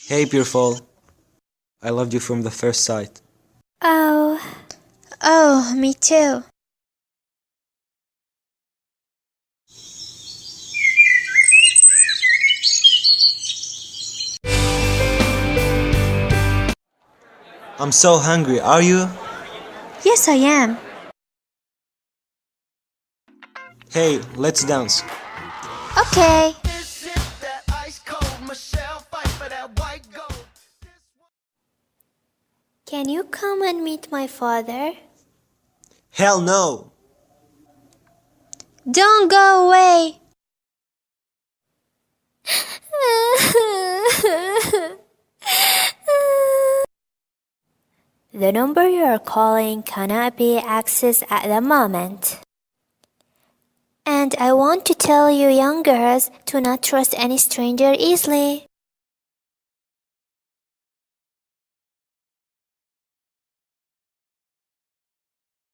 Hey, Purefall. I loved you from the first sight. Oh. Oh, me too. I'm so hungry, are you? Yes, I am. Hey, let's dance. Okay. Can you come and meet my father? Hell no! Don't go away. The number you are calling cannot be accessed at the moment. And I want to tell you young girls to not trust any stranger easily.